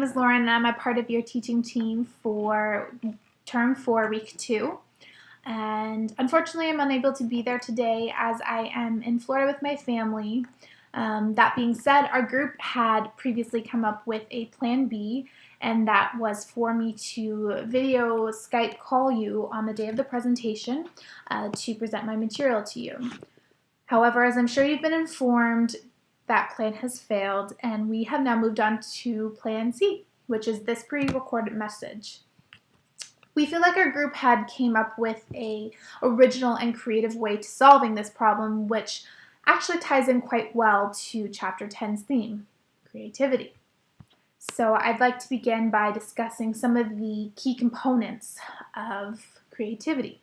is Lauren, and I'm a part of your teaching team for Term 4, Week 2. And unfortunately, I'm unable to be there today as I am in Florida with my family. That being said, our group had previously come up with a plan B, and that was for me to video Skype call you on the day of the presentation to present my material to you. However, as I'm sure you've been informed, that plan has failed, and we have now moved on to plan C, which is this pre-recorded message. We feel like our group had came up with a original and creative way to solving this problem, which actually ties in quite well to Chapter 10's theme, creativity. So I'd like to begin by discussing some of the key components of creativity.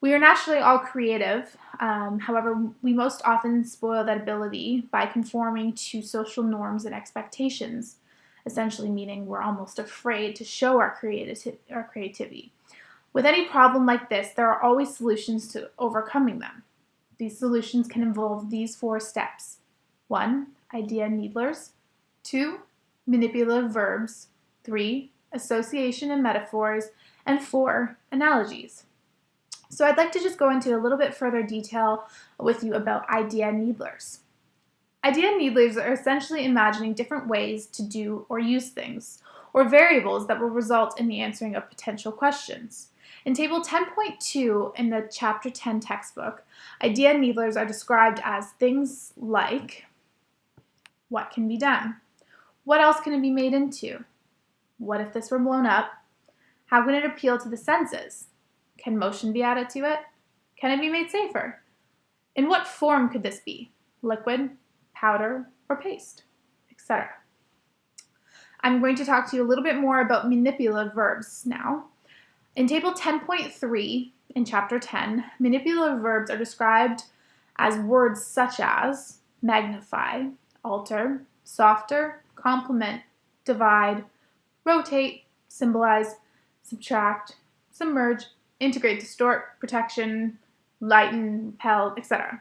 We are naturally all creative, however, we most often spoil that ability by conforming to social norms and expectations, essentially meaning we're almost afraid to show our creativity. With any problem like this, there are always solutions to overcoming them. These solutions can involve these 4 steps. 1. Idea needlers. 2. Manipulative verbs. 3. Association and metaphors. And 4. Analogies. So I'd like to just go into a little bit further detail with you about idea needlers. Idea needlers are essentially imagining different ways to do or use things, or variables that will result in the answering of potential questions. In Table 10.2 in the Chapter 10 textbook, idea needlers are described as things like, what can be done? What else can it be made into? What if this were blown up? How can it appeal to the senses? Can motion be added to it? Can it be made safer? In what form could this be? Liquid, powder, or paste, etc. I'm going to talk to you a little bit more about manipulative verbs now. In Table 10.3 in Chapter 10, manipulative verbs are described as words such as magnify, alter, softer, complement, divide, rotate, symbolize, subtract, submerge, integrate, distort, protection, lighten, repel, etc.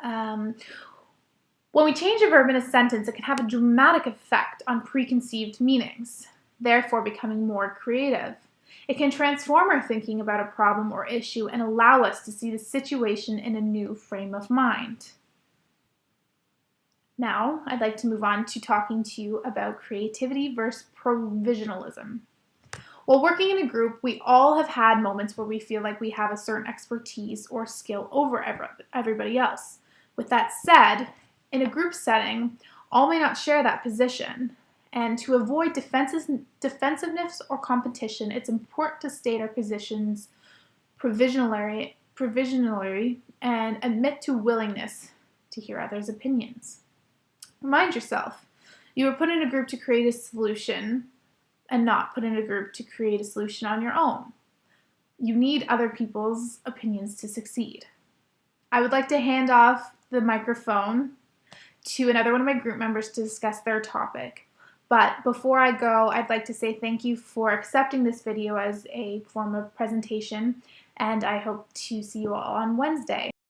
When we change a verb in a sentence, it can have a dramatic effect on preconceived meanings, therefore becoming more creative. It can transform our thinking about a problem or issue and allow us to see the situation in a new frame of mind. Now, I'd like to move on to talking to you about creativity versus provisionalism. While working in a group, we all have had moments where we feel like we have a certain expertise or skill over everybody else. With that said, in a group setting, all may not share that position, and to avoid defensiveness or competition, it's important to state our positions provisionally and admit to willingness to hear others' opinions. Remind yourself, you were put in a group to create a solution and not put in a group to create a solution on your own. You need other people's opinions to succeed. I would like to hand off the microphone to another one of my group members to discuss their topic. But before I go, I'd like to say thank you for accepting this video as a form of presentation, and I hope to see you all on Wednesday.